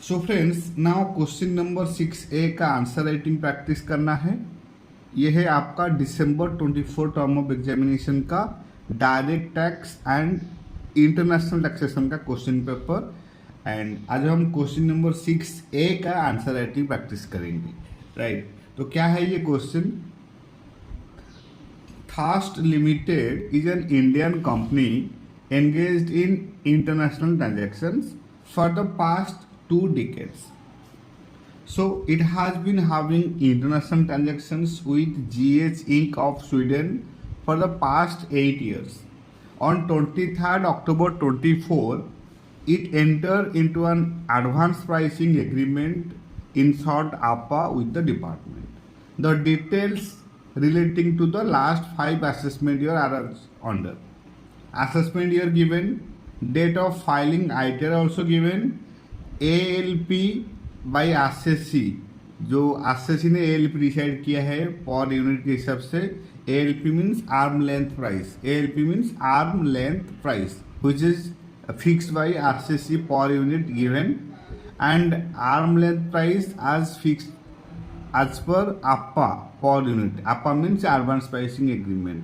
So friends, now question number 6A का answer writing practice करना है। यह है आपका दिसंबर 24 टर्म ऑफ एग्जामिनेशन का direct tax and international taxation का क्वेश्चन पेपर। एंड आज हम क्वेश्चन नंबर 6A का आंसर राइटिंग प्रैक्टिस करेंगे। राइट, तो क्या है ये question? Thirst Limited is an Indian company engaged in international transactions for the past 2 decades. So it has been having international transactions with GH Inc. of Sweden for the past 8 years. On 23rd October 24, it entered into an advance pricing agreement in short APA with the department. The details relating to the last 5 assessment year are under. Assessment year given, date of filing ITR also given, ALP by RCC, जो RCC ने ALP decide किया है per unit के हिसाब से। ALP means arm length price, ALP means arm length price which is fixed by RCC per unit given, and arm length price as fixed as per APA per unit. APA means advance pricing agreement.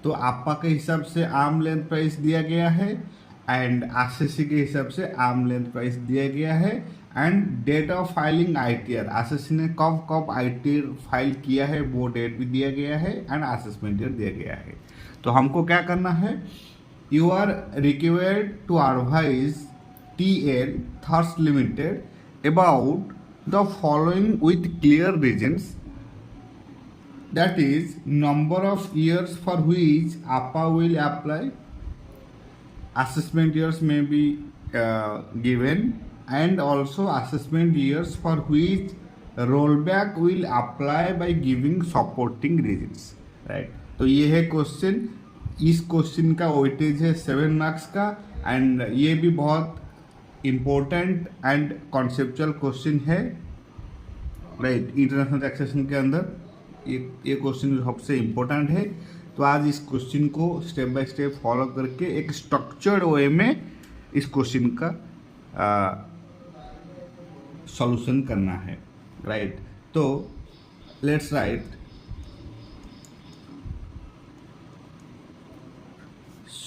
तो APA के हिसाब से arm length price दिया गया है and RCC के हिसाब से आर्म लेंथ प्राइस दिया गया है। And date of filing ITR, RCC ने कब कब ITR फाइल किया है वो डेट भी दिया गया है एंड असेसमेंट ईयर दिया गया है। तो हमको क्या करना है? You are required to advise TL Thirst Limited about the following with clear reasons, that is number of years for which APA will apply, assessment years may be given, and also assessment years for which rollback will apply by giving supporting reasons. right, तो ये है question. इस question का weightage है 7 marks का and ये भी बहुत इम्पोर्टेंट एंड कॉन्सेप्चुअल क्वेश्चन है। राइट, इंटरनेशनल टैक्सेशन के अंदर ये क्वेश्चन सबसे इम्पोर्टेंट है। तो आज इस क्वेश्चन को स्टेप बाय स्टेप फॉलो करके एक स्ट्रक्चर्ड वे में इस क्वेश्चन का सॉल्यूशन करना है। राइट, तो let's write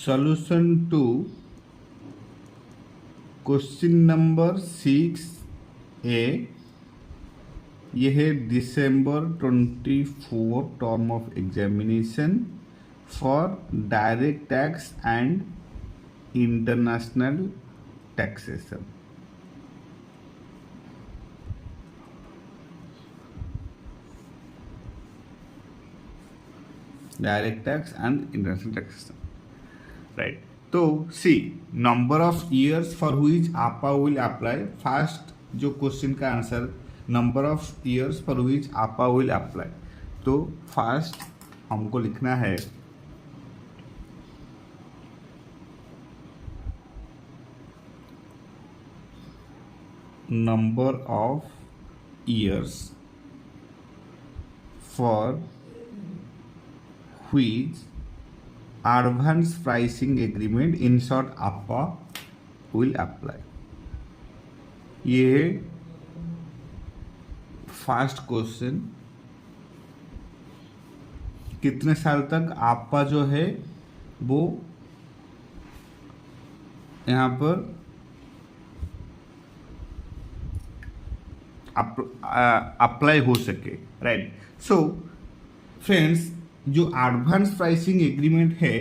solution to question number 6A। यह है दिसंबर 24 term of examination for direct tax and international taxation. Direct tax and international taxation. Right, तो see number of years for which APA will apply. First जो question का answer number of years for which APA will apply. तो first हमको लिखना है number of years for which advance pricing agreement in short APA will apply। ये first question. कितने साल तक APA जो है वो यहाँ पर अप्लाई हो सके। राइट, सो फ्रेंड्स, जो एडवांस प्राइसिंग एग्रीमेंट है,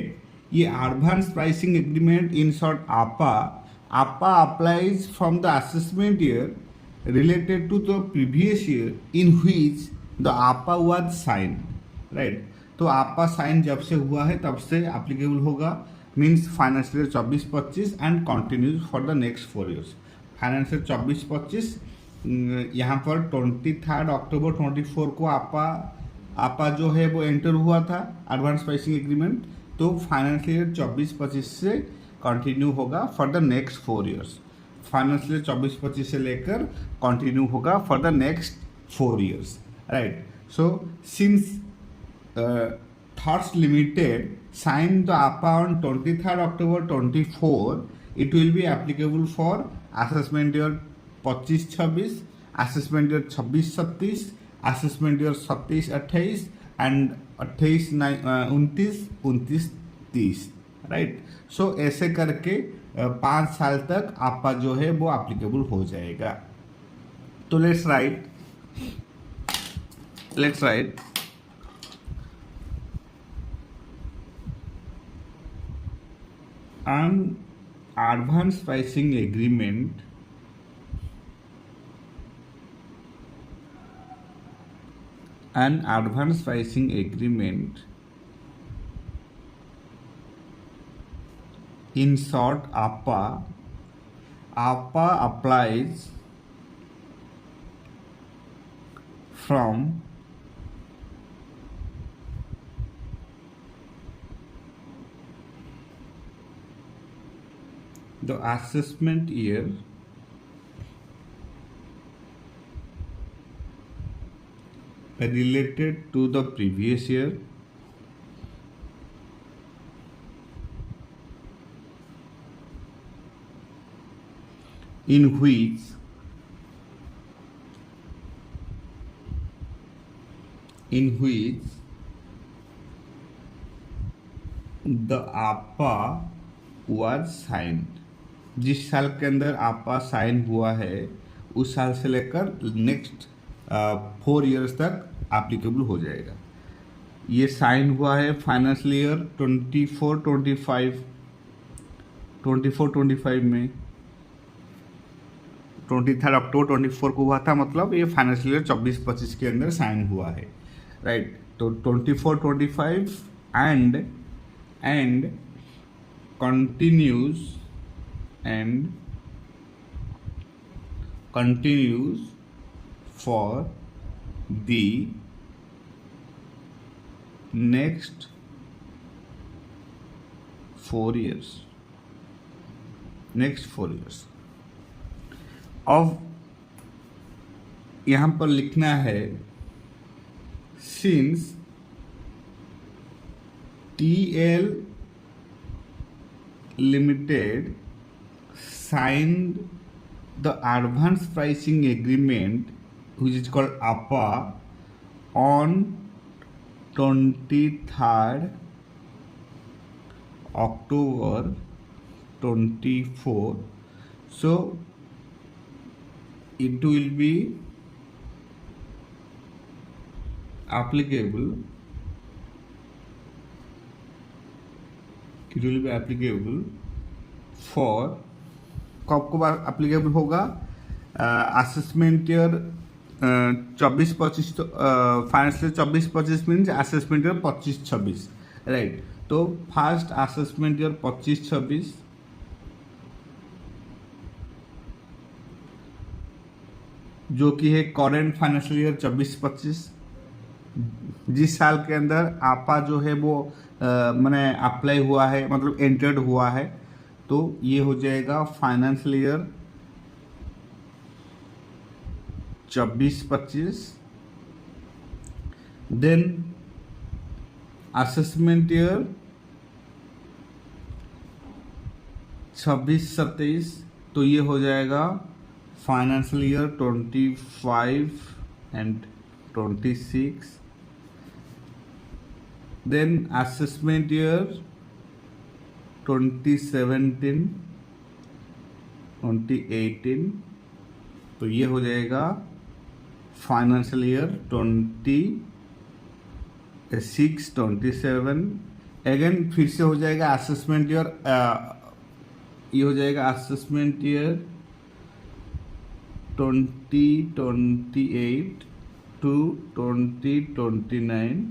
ये advance pricing agreement in short APA applies from the assessment year related to the previous year in which the APA was sign. Right, तो APA साइन जब से हुआ है तब से एप्लीकेबल होगा, means financial year 24-25 and continues for the next 4 years। Financial 24-25 यहाँ पर 23rd October 24 को APA जो है वो एंटर हुआ था एडवांस प्राइसिंग एग्रीमेंट। तो फाइनेंशियल ईयर 24-25 से कंटिन्यू होगा for the next 4 years। Financial year 24-25 से लेकर कंटिन्यू होगा for the next 4 years। Right, so since Thirst Limited sign the APA on 23rd October 24, it will be applicable for assessment year 25-26, assessment year 26-27, assessment year 27-28 and 28-29, 29-30, right. So ऐसे करके 5 साल तक आपका जो है वो एप्लीकेबल हो जाएगा। तो let's right an advance pricing agreement in short APA applies from the assessment year related to the previous year in which the APA was signed। जिस साल के अंदर आपा साइन हुआ है उस साल से लेकर नेक्स्ट 4 इयर्स तक एप्लीकेबल हो जाएगा। ये साइन हुआ है फाइनेंशियल ईयर 24-25 में, 23 अक्टूबर 24 को हुआ था, मतलब ये फाइनेंशियल ईयर 24-25 के अंदर साइन हुआ है, राइट। तो 24-25 and continues for the next 4 years। अब यहाँ पर लिखना है since TL Limited signed the advance pricing agreement which is called APA on 23rd October 24, so it will be applicable for कब को एप्लीकेबल होगा? Assessment year 24-25, financial 24-25 means assessment year 25-26, right. तो first assessment year 25-26 जो कि है current financial year 24-25, जिस साल के अंदर आपा जो है वो मैंने अप्लाई हुआ है, मतलब एंटर्ड हुआ है, तो ये हो जाएगा financial year 24-25। Then assessment year 26-27, तो ये हो जाएगा financial year 25 and 26। Then assessment year 2017-2018, तो ये हो जाएगा फाइनेंशियल ईयर 26-27। अगेन फिर से हो जाएगा असेसमेंट ईयर, ये हो जाएगा असेसमेंट ईयर 2028-2029,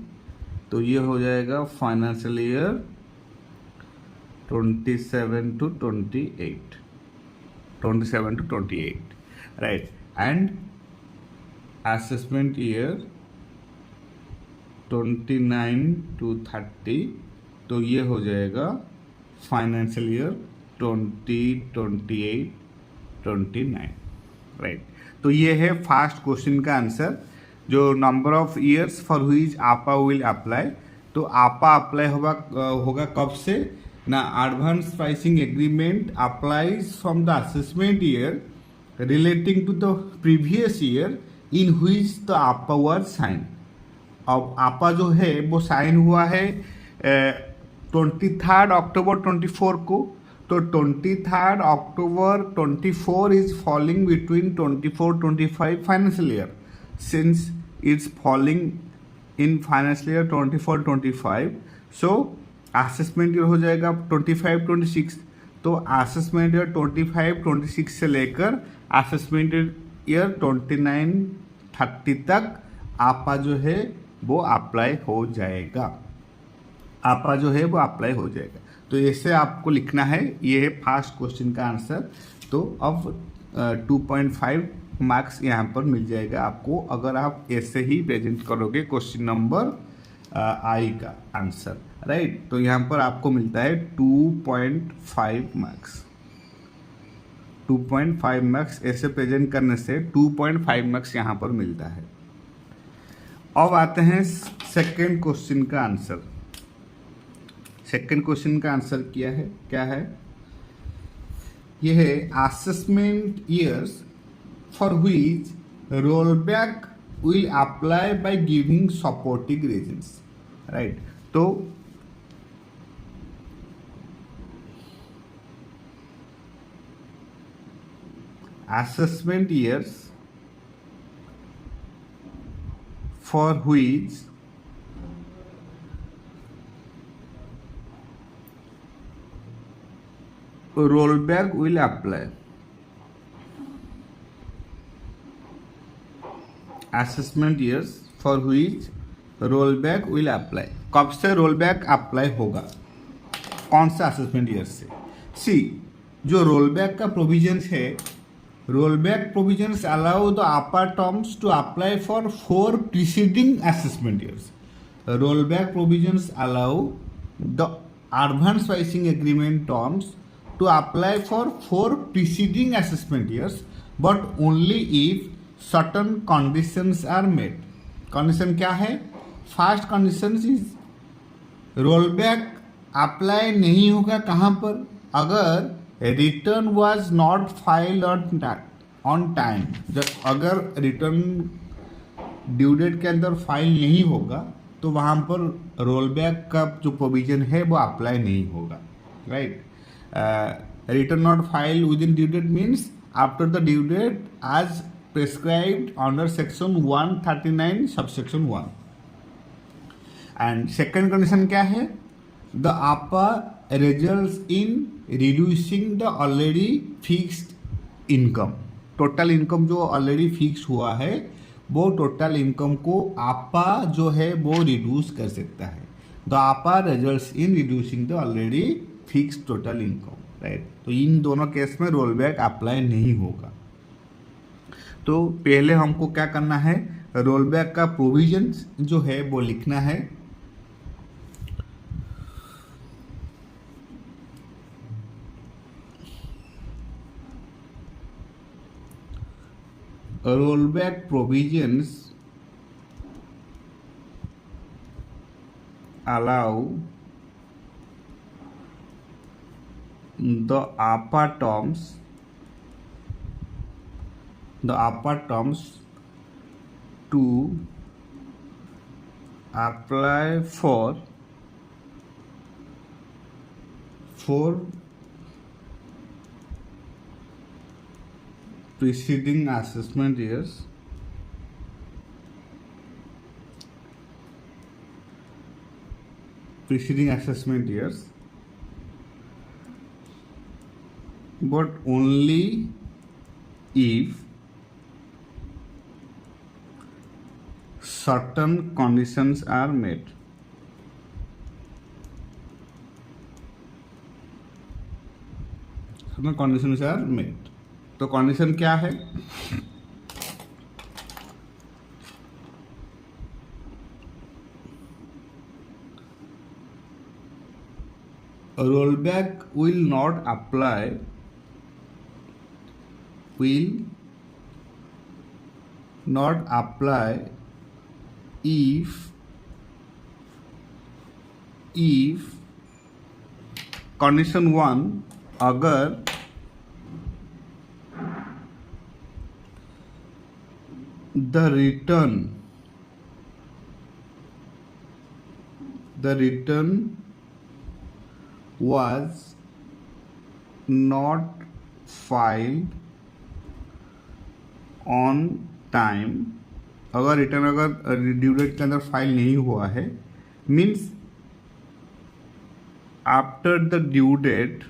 तो ये हो जाएगा financial year 27-28, right. And assessment year 29-30, तो ये हो जाएगा फाइनेंशियल ईयर 2028-29, राइट। तो ये है फर्स्ट क्वेश्चन का आंसर, जो number of years for which आपा विल अप्लाई। तो आपा अप्लाई होगा कब से ना? Advance pricing agreement applies from the assessment year relating to the previous year in which the APA was signed. अब APA जो है वो साइन हुआ है 23 अक्टूबर 24 को, तो 23 अक्टूबर 24 is falling between 24-25 financial year, since it's falling in financial year 24-25, so assessment year हो जाएगा 25-26। तो असेसमेंट ईयर 25-26 से लेकर असेसमेंट ईयर 29-30 तक आपा जो है वो अप्लाई हो जाएगा, आपा जो है वो अप्लाई हो जाएगा। तो ऐसे आपको लिखना है, ये है फर्स्ट क्वेश्चन का आंसर। तो अब 2.5 मार्क्स यहाँ पर मिल जाएगा आपको अगर आप ऐसे ही प्रेजेंट करोगे क्वेश्चन नंबर आई का आंसर, राइट। तो यहाँ पर आपको मिलता है 2.5 मार्क्स। 2.5 मार्क्स ऐसे प्रेजेंट करने से 2.5 मार्क्स यहाँ पर मिलता है। अब आते हैं सेकेंड क्वेश्चन का आंसर। सेकेंड क्वेश्चन का आंसर क्या है? ये है assessment years for which rollback will apply by giving supporting reasons, right. तो assessment years for which rollback will apply. Assessment years for which rollback will apply. कब से rollback apply होगा, कौन सा असेसमेंट ईयर से? सी, जो रोलबैक का provision है, rollback provisions allow the upper terms to apply for 4 preceding assessment years. Rollback provisions allow the advance pricing agreement terms to apply for 4 preceding assessment years, but only if certain conditions are met. Condition क्या है? First condition is rollback apply नहीं होगा कहाँ पर? अगर return was not filed on time, जब अगर return due date के अंदर फाइल नहीं होगा तो वहाँ पर रोलबैक का जो प्रोविजन है वो अप्लाई नहीं होगा, right. Return not file within due date means after the due date as prescribed under section 139 subsection 1। And second condition क्या है? The APA results in reducing the already fixed income. Total income जो already fix हुआ है वो total income को APA जो है वो रिड्यूस कर सकता है। The APA results in reducing the already fixed total income, right. तो इन दोनों केस में रोलबैक अप्लाई नहीं होगा। तो पहले हमको क्या करना है, रोलबैक का प्रोविजन जो है वो लिखना है। Rollback provisions allow the APA terms to apply for preceding assessment years but only if certain conditions are met. Certain conditions are met. तो कंडीशन क्या है? Rollback will not apply if condition 1 अगर the return was not filed on time, अगर return अगर due date के अंदर file नहीं हुआ है, means after the due date,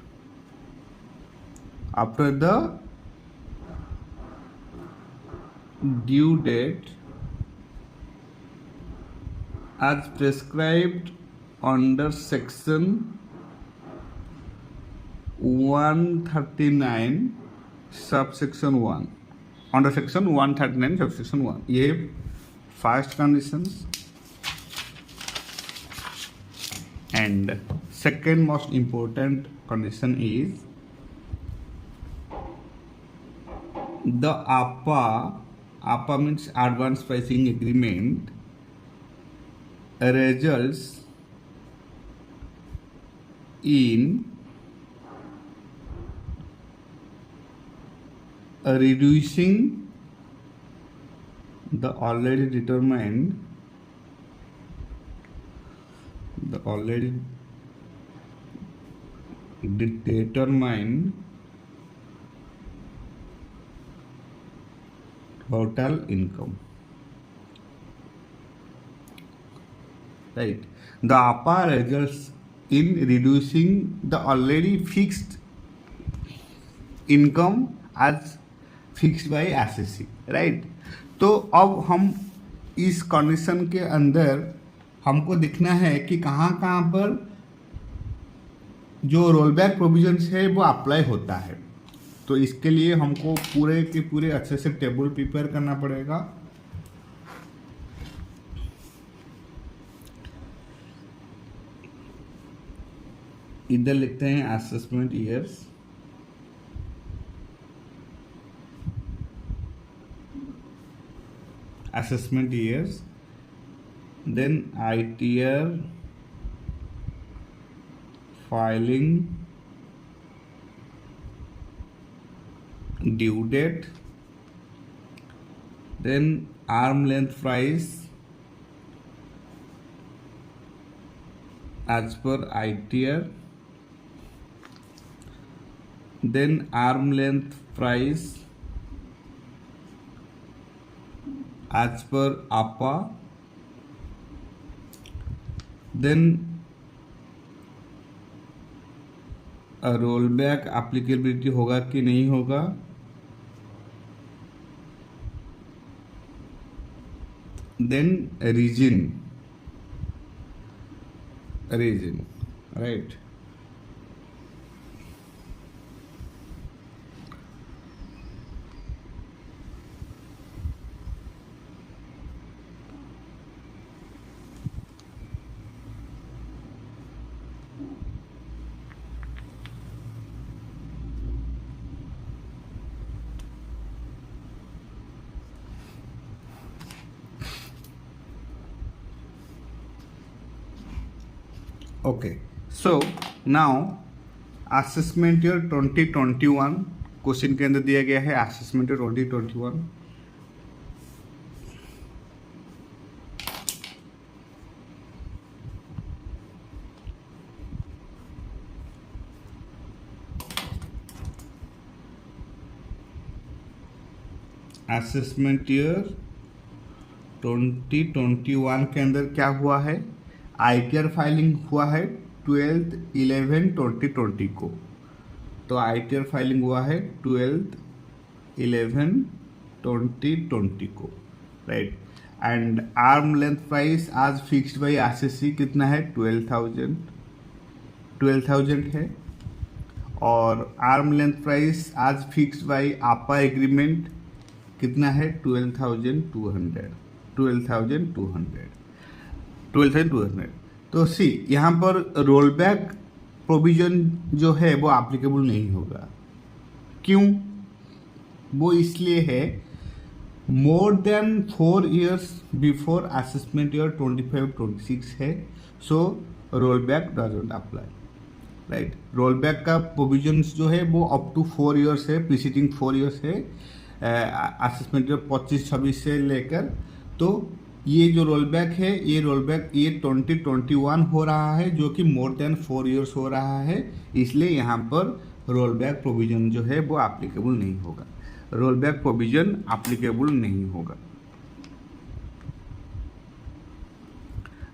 as prescribed under section 139 subsection 1, under section 139 subsection 1, ये first conditions. And second most important condition is the APA means advance pricing agreement, results in reducing the already determined total income. Right. The APA results in reducing the already fixed income as fixed by SSC. Right. तो अब हम इस condition के अंदर हमको देखना है कि कहाँ कहाँ पर जो रोल बैक प्रोविजंस है वो अप्लाई होता है। तो इसके लिए हमको पूरे के पूरे अच्छे से टेबल प्रिपेयर करना पड़ेगा। इधर लिखते हैं assessment years, then ITR filing due date, then arm length price as per ITR, then arm length price as per APA, then roll back applicability होगा कि नहीं होगा, then reason, right. Okay, so now assessment year 2021 question के अंदर दिया गया है assessment year 2021। Assessment year 2021 के अंदर क्या हुआ है, ITR फाइलिंग हुआ है 12/11/2020 को। तो ITR फाइलिंग हुआ है 12/11/2020 को, right. And arm length price आज फिक्स्ड बाय SSC कितना है, 12,000 है। और आर्म लेंथ प्राइस आज फिक्स्ड बाय APA एग्रीमेंट कितना है, 12,200। तो सी यहाँ पर रोल बैक प्रोविजन जो है वो एप्लीकेबल नहीं होगा। क्यों? वो इसलिए है more than 4 years before assessment year 25-26 है, so roll back doesn't apply, right. Roll back का प्रोविजंस जो है वो अप टू 4 years है, प्रीसीडिंग 4 years है। असेसमेंट ईयर 25-26 से लेकर, तो ये जो रोल बैक है ये रोल बैक ये 2021 हो रहा है, जो कि मोर देन 4 ईयर्स हो रहा है, इसलिए यहाँ पर रोल बैक प्रोविजन जो है वो एप्लीकेबल नहीं होगा, रोल बैक प्रोविजन एप्लीकेबल नहीं होगा,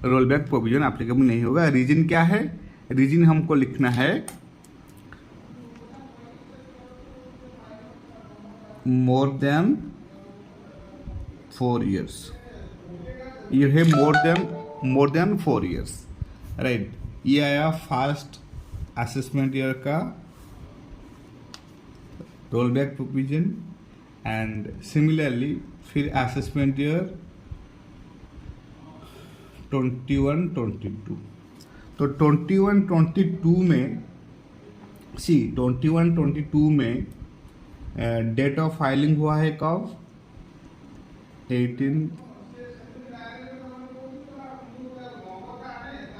रोल बैक प्रोविजन एप्लीकेबल नहीं होगा। रीजन क्या है? रीजन हमको लिखना है मोर देन 4 ईयर्स, ये है मोर देन 4 ईयर्स, राइट। ये आया फर्स्ट असेसमेंट ईयर का roll back provision. And similarly फिर असेसमेंट ईयर 21-22, तो 21-22 में 21-22 में डेट ऑफ फाइलिंग हुआ है कब? 18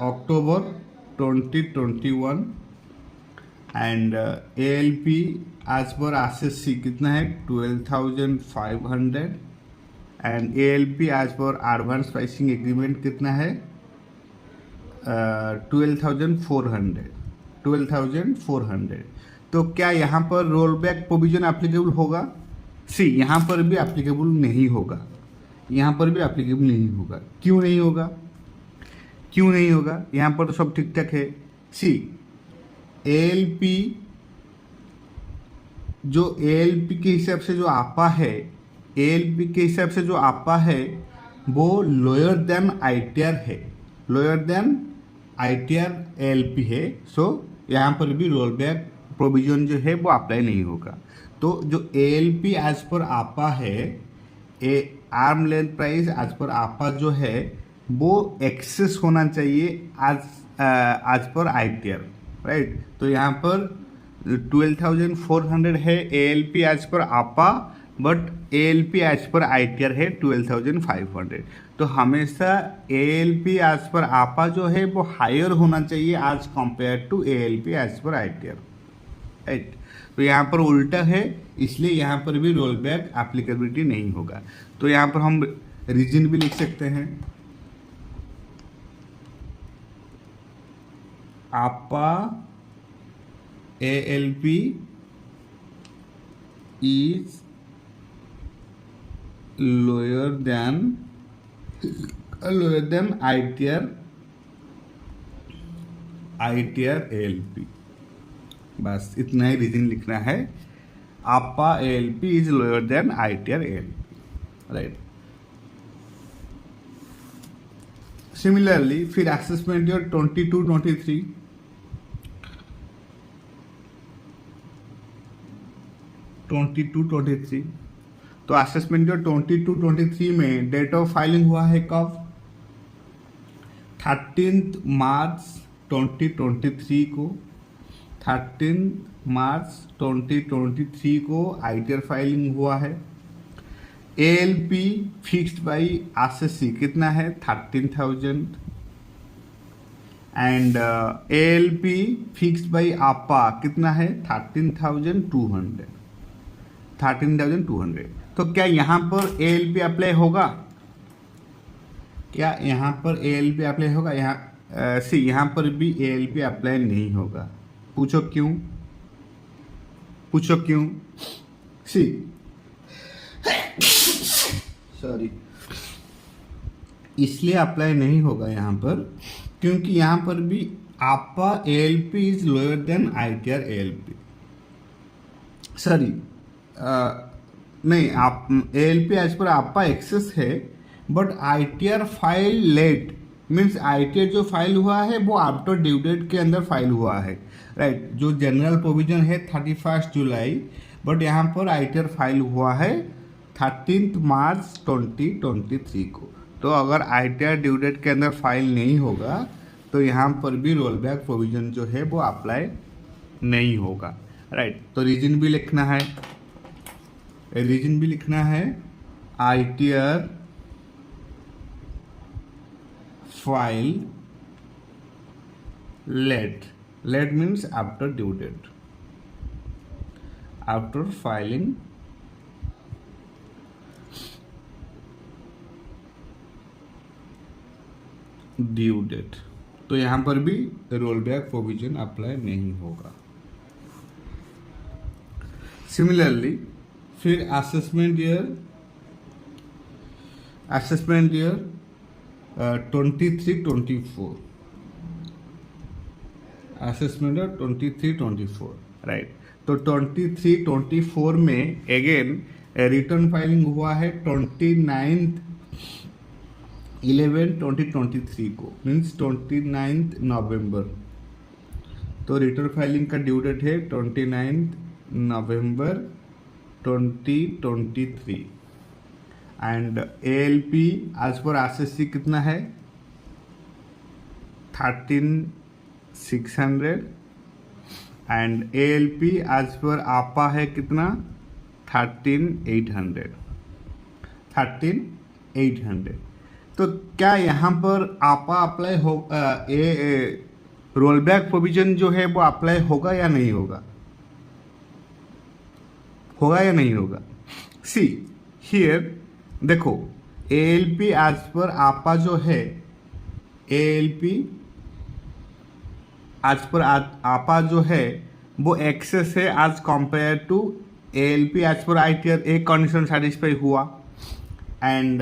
October 2021। And ALP as per SSC कितना है? 12,500। And ALP as per advance pricing agreement कितना है? 12,400। तो क्या यहाँ पर रोल बैक प्रोविजन एप्लीकेबल होगा? यहाँ पर भी एप्लीकेबल नहीं होगा, यहाँ पर भी एप्लीकेबल नहीं होगा। क्यों नहीं होगा? क्यों नहीं होगा? यहाँ पर तो सब ठीक ठाक है। ALP के हिसाब से जो आपा है, ALP के हिसाब से जो आपा है वो लोअर देन ITR है, लोअर देन ITR ALP है। सो यहाँ पर भी रोल बैक प्रोविजन जो है वो अप्लाई नहीं होगा। तो जो ALP एज पर आपा है, arm length price as per आपा जो है वो एक्सेस होना चाहिए आज पर ITR, राइट। तो यहाँ पर 12,400 है ALP as per APA, but ALP as per ITR है 12,500। तो हमेशा ALP एज पर आपा जो है वो हायर होना चाहिए as compare to ALP as per ITR, right. तो यहाँ पर उल्टा है, इसलिए यहाँ पर भी रोल बैक एप्लीकेबिलिटी नहीं होगा। तो यहाँ पर हम रीजन भी लिख सकते हैं, आपा ALP is lower than ITR ALP। बस इतना ही रीजन लिखना है, आपा ALP is lower than ITR ALP, right. Similarly फिर असेसमेंट ईयर 22-23, तो असेसमेंट ईयर 22-23 में डेट ऑफ फाइलिंग हुआ है कब? 13 मार्च 2023 को, 13 मार्च 2023 को ITR फाइलिंग हुआ है। ALP फिक्स्ड बाई एसएससी कितना है? 13,000। एंड ALP फिक्स्ड बाई आपा कितना है? 13,200। तो क्या यहाँ पर ALP अप्लाई होगा? क्या यहाँ पर ALP अप्लाई होगा? यहाँ पर भी ALP अप्लाई नहीं होगा। पूछो क्यों? सॉरी, इसलिए अप्लाई नहीं होगा यहाँ पर क्योंकि यहाँ पर भी APA ALP is lower than ITR ALP। Sorry, नहीं, आप ALP as per APA excess है, but ITR file late, means ITR जो फाइल हुआ है वो आफ्टर ड्यू डेट के अंदर फाइल हुआ है, राइट। जो जनरल प्रोविजन है 31 जुलाई, बट यहाँ पर ITR फाइल हुआ है 13 मार्च 2023 को। तो अगर ITR ड्यू डेट के अंदर फाइल नहीं होगा तो यहाँ पर भी रोल बैक प्रोविजन जो है वो अप्लाई नहीं होगा, राइट। तो रीजन भी लिखना है, ITR file late means after due date, after filing due date, तो यहाँ पर भी रोल बैक प्रोविजन अप्लाई नहीं होगा। सिमिलरली फिर assessment year 23-24, assessment year 23-24, right. तो 23-24 में अगेन रिटर्न फाइलिंग हुआ है 29/11/2023 को, मीन्स 29 नवंबर। तो रिटर्न फाइलिंग का ड्यू डेट है 29 November 2023 and ALP as per RCC कितना है 13,600 and ALP as per APA है कितना 13,800। तो क्या यहाँ पर APA अप्लाई हो रोल बैक प्रोविजन जो है वो अप्लाई होगा या नहीं होगा, होगा या नहीं होगा? सी हियर देखो ALP एज पर APA जो है, ALP एज पर APA जो है वो एक्सेस है as compare to ALP as per ITR। एक कंडीशन सेटिस्फाई हुआ एंड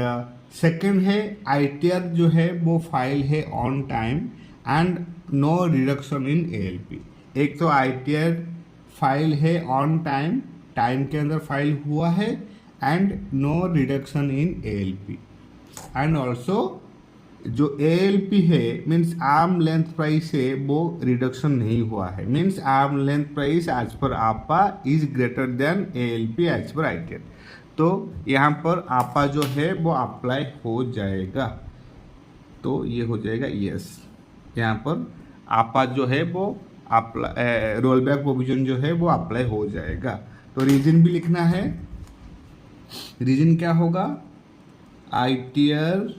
सेकेंड है ITR जो है वो फाइल है on time and no reduction in ALP। एक तो ITR फाइल है ऑन टाइम, टाइम के अंदर फाइल हुआ है and no reduction in ALP and also जो ALP है मीन्स आर्म लेंथ प्राइस है वो रिडक्शन नहीं हुआ है, means arm length price as per APA is greater than ALP as per ITR। तो यहाँ पर APA जो है वो अप्लाई हो जाएगा, तो ये हो जाएगा यस। यहाँ पर APA जो है वो अप्लाई रोल बैक प्रोविजन जो है वो अप्लाई हो जाएगा। तो रीजन भी लिखना है, रीजन क्या होगा ITR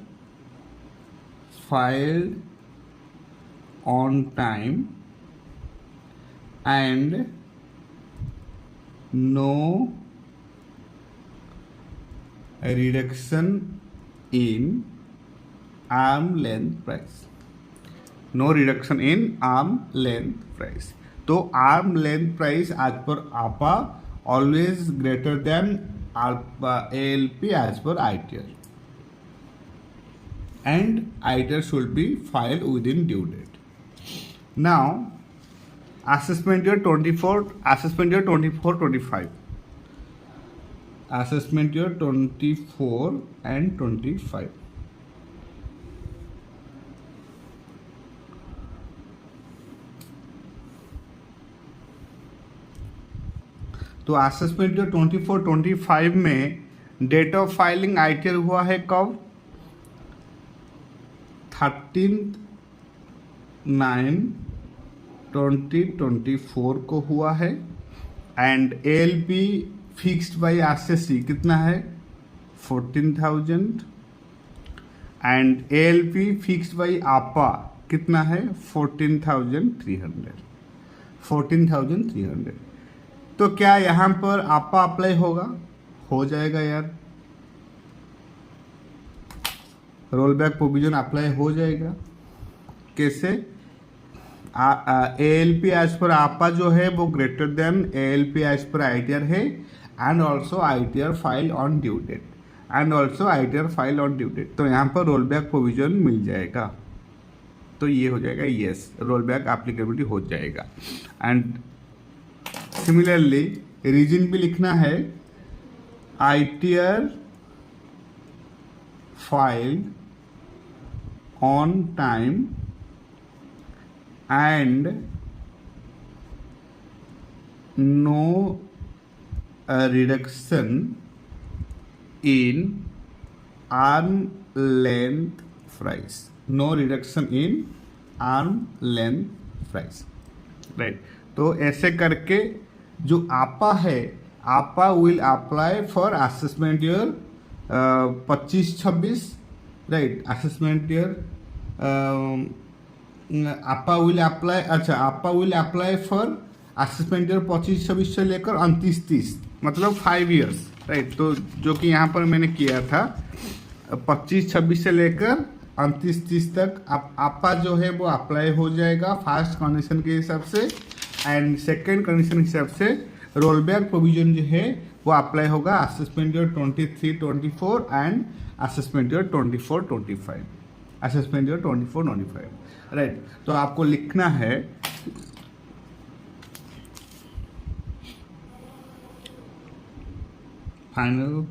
filed on time and no reduction in arm length price, no reduction in arm length price। तो arm length price as per APA always greater than ALP as per ITR and ITR should be filed within due date। Now assessment year 24, assessment year 24-25, assessment year 24 and 25। तो assessment year 24-25 में date of filing ITR हुआ है कब 13/9/2024 को हुआ है and ALP fixed by RCC कितना है 14,000 and ALP fixed by APA कितना है 14,300। तो क्या यहाँ पर APA अप्लाई होगा, हो जाएगा यार, रोल बैक प्रोविजन अप्लाई हो जाएगा। कैसे ALP एज पर APA जो है वो greater than ALP as per ITR है and also ITR file on due date and also ITR file on due date. तो यहाँ पर रोल बैक प्रोविजन मिल जाएगा, तो ये हो जाएगा यस, रोल बैक एप्लीकेबिलिटी हो जाएगा। एंड सिमिलरली रीजन भी लिखना है ITR file on time and no reduction in arm length price, no reduction in arm length price, right। तो ऐसे करके जो APA है APA will apply for assessment year 25-26, right. Assessment year APA will apply, अच्छा APA will apply for assessment year 25-26 से लेकर 29-30, मतलब 5 years, right. तो जो कि यहाँ पर मैंने किया था 25-26 से लेकर 29-30 तक आपका जो है वो अप्लाई हो जाएगा फर्स्ट कंडीशन के हिसाब से, एंड सेकेंड कंडीशन के हिसाब से रोल बैक प्रोविजन जो है वो अप्लाई होगा assessment year 23-24 and assessment year 24-25, assessment year 24-25, right. तो आपको लिखना है फाइनल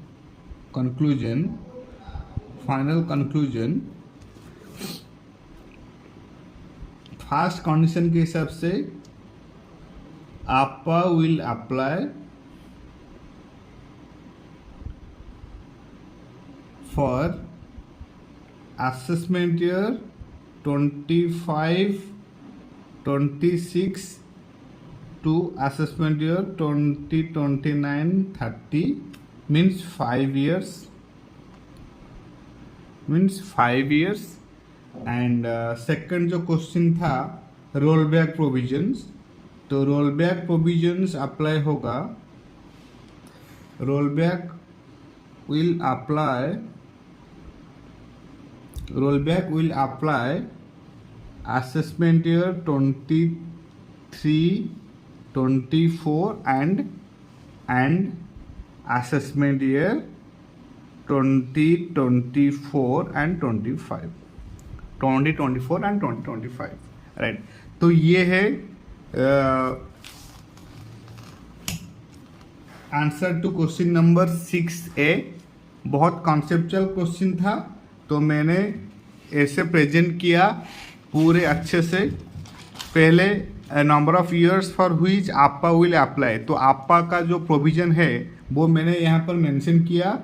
कंक्लूजन फर्स्ट कंडीशन के हिसाब से APA will apply for assessment year 25-26 to assessment year 2029-30, means 5 years, and second जो क्वेश्चन था रोल बैक प्रोविजंस, तो रोल बैक प्रोविजंस अप्लाई होगा, roll back will apply assessment year 23-24 and assessment year 2024 and 2025, right. तो ये है answer to question number 6A। बहुत conceptual question था, तो मैंने ऐसे प्रेजेंट किया पूरे अच्छे से। पहले number of years for which APA will apply, तो APA का जो प्रोविजन है वो मैंने यहाँ पर मेंशन किया।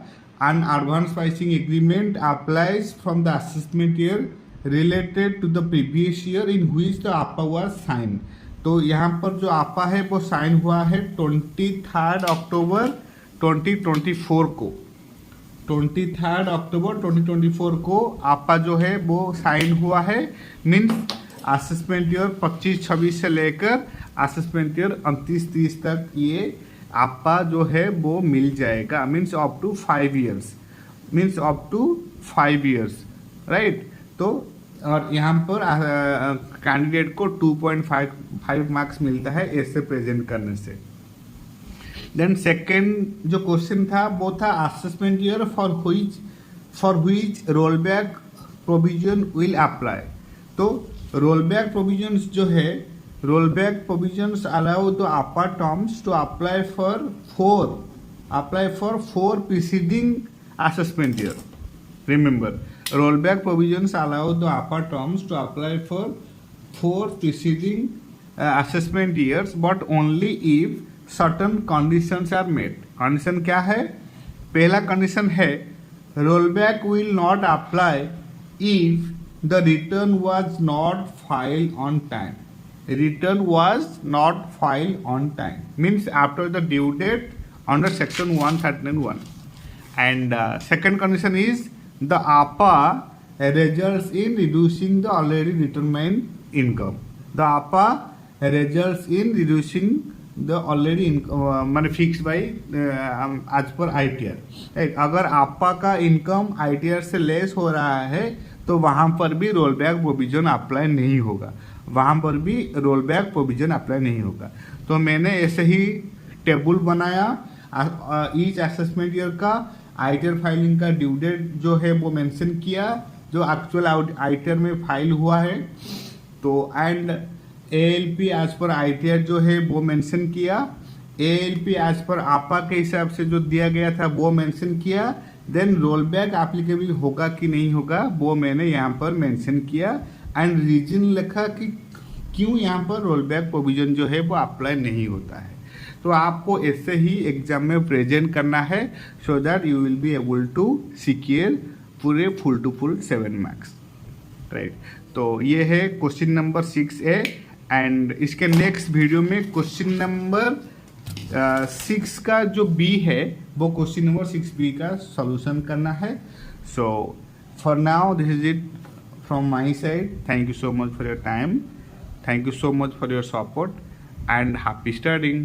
An advance pricing agreement applies from the assessment year related to the previous year in which the APA was signed। तो यहाँ पर जो APA है वो साइन हुआ है 23 अक्टूबर 2024 को, 23 अक्टूबर 2024 को APA जो है वो साइन हुआ है। मीन्स असेसमेंट ईयर 25-26 से लेकर असेसमेंट ईयर 29-30 तक ये APA जो है वो मिल जाएगा। Means up to 5 years, right. तो और यहाँ पर कैंडिडेट को 2.5 मार्क्स मिलता है ऐसे प्रेजेंट करने से। देन सेकेंड जो क्वेश्चन था वो था assessment year for which roll back provision will apply. तो रोल बैक प्रोविजंस जो है, roll back provisions allow the APA terms to apply for 4 preceding assessment year। Remember, rollback provisions allow the APA terms to apply for 4 preceding assessment years, but only if certain conditions are met। Condition क्या है? पहला condition है rollback will not apply if the return was not filed on time। Return was not filed on time means after the due date under section 139(1). And second condition is the APA results in reducing the already determined income। The APA results in reducing the already माने fix by as per ITR। अगर APA का income ITR से less हो रहा है तो वहाँ पर भी रोल बैक प्रोविजन अप्लाई नहीं होगा, तो मैंने ऐसे ही टेबल बनाया। ईच असेसमेंट ईयर का ITR फाइलिंग का ड्यू डेट जो है वो मेंशन किया, जो एक्चुअल ITR में फाइल हुआ है। तो and ALP as per ITR जो है वो मेंशन किया, ALP एज पर APA के हिसाब से जो दिया गया था वो मेंशन किया। देन रोल बैक एप्लीकेबल होगा कि नहीं होगा वो मैंने यहाँ पर मेंशन किया, एंड रीजन लिखा कि क्यों यहाँ पर रोल बैक प्रोविजन जो है वो अप्लाई नहीं होता है। तो आपको ऐसे ही एग्जाम में प्रेजेंट करना है so that you will be able to secure पूरे full to full 7 marks, right. तो ये है क्वेश्चन नंबर 6A, एंड इसके नेक्स्ट वीडियो में क्वेश्चन नंबर 6 का जो B है वो क्वेश्चन नंबर 6B का सॉल्यूशन करना है। So for now this is it from my side. Thank you so much for your time. Thank you so much for your support, and happy studying.